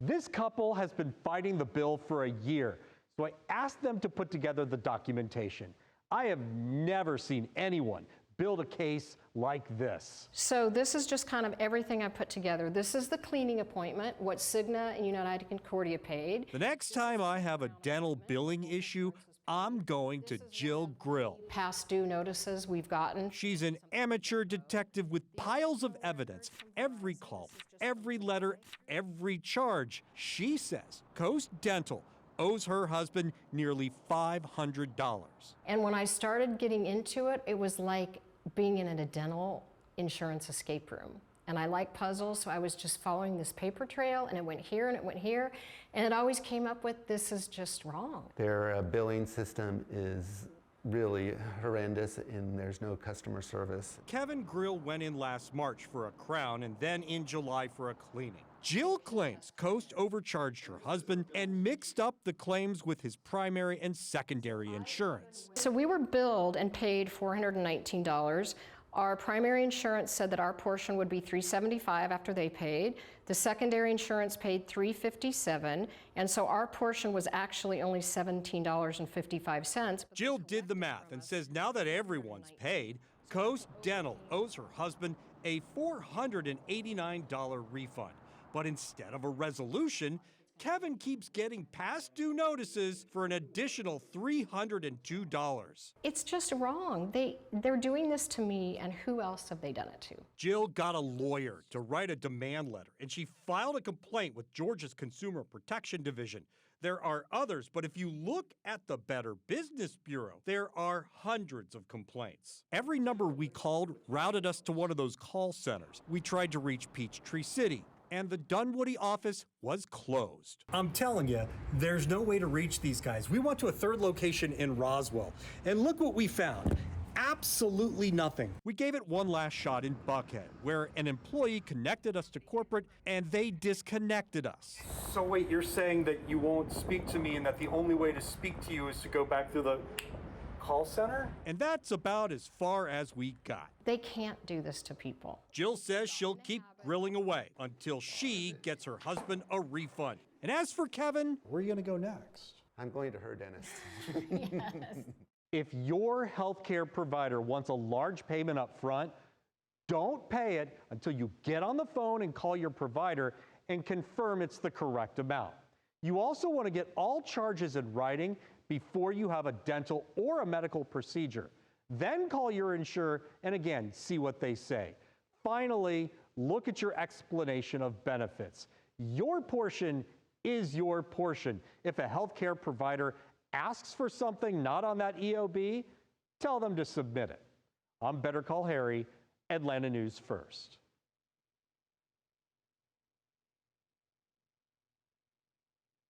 This couple has been fighting the bill for a year, so I asked them to put together the documentation. I have never seen anyone build a case like this. So this is just kind of everything I put together. This is the cleaning appointment, what Cigna and United Concordia paid. The next time I have a dental billing issue, I'm going to Jill Grill. Past due notices we've gotten. She's an amateur detective with piles of evidence. Every call, every letter, every charge. She says Coast Dental owes her husband nearly $500. And when I started getting into it, it was like being in a dental insurance escape room. And I like puzzles, so I was just following this paper trail, and it went here and it went here, and it always came up with, this is just wrong. Their billing system is really horrendous, and there's no customer service. Kevin Grill went in last March for a crown and then in July for a cleaning. Jill claims Coast overcharged her husband and mixed up the claims with his primary and secondary insurance. So we were billed and paid $419. Our primary insurance said that our portion would be $375 after they paid. The secondary insurance paid $357, and so our portion was actually only $17.55. Jill did the math and says now that everyone's paid, Coast Dental owes her husband a $489 refund. But instead of a resolution, Kevin keeps getting past due notices for an additional $302. It's just wrong. They're doing this to me, and who else have they done it to? Jill got a lawyer to write a demand letter, and she filed a complaint with Georgia's Consumer Protection Division. There are others, but if you look at the Better Business Bureau, there are hundreds of complaints. Every number we called routed us to one of those call centers. We tried to reach Peachtree City, and the Dunwoody office was closed. I'm telling you, there's no way to reach these guys. We went to a third location in Roswell, and look what we found. Absolutely nothing. We gave it one last shot in Buckhead, where an employee connected us to corporate, and they disconnected us. So wait, you're saying that you won't speak to me and that the only way to speak to you is to go back through the call center? And that's about as far as we got. They can't do this to people. Jill says she'll keep grilling away until she gets her husband a refund. And as for Kevin, Where are you going to go next? I'm going to her dentist. Yes. If your healthcare provider wants a large payment up front, don't pay it until you get on the phone and call your provider and confirm it's the correct amount. You also want to get all charges in writing before you have a dental or a medical procedure. Then call your insurer and again, see what they say. Finally, look at your explanation of benefits. Your portion is your portion. If a healthcare provider asks for something not on that EOB, tell them to submit it. I'm Better Call Harry, Atlanta News First.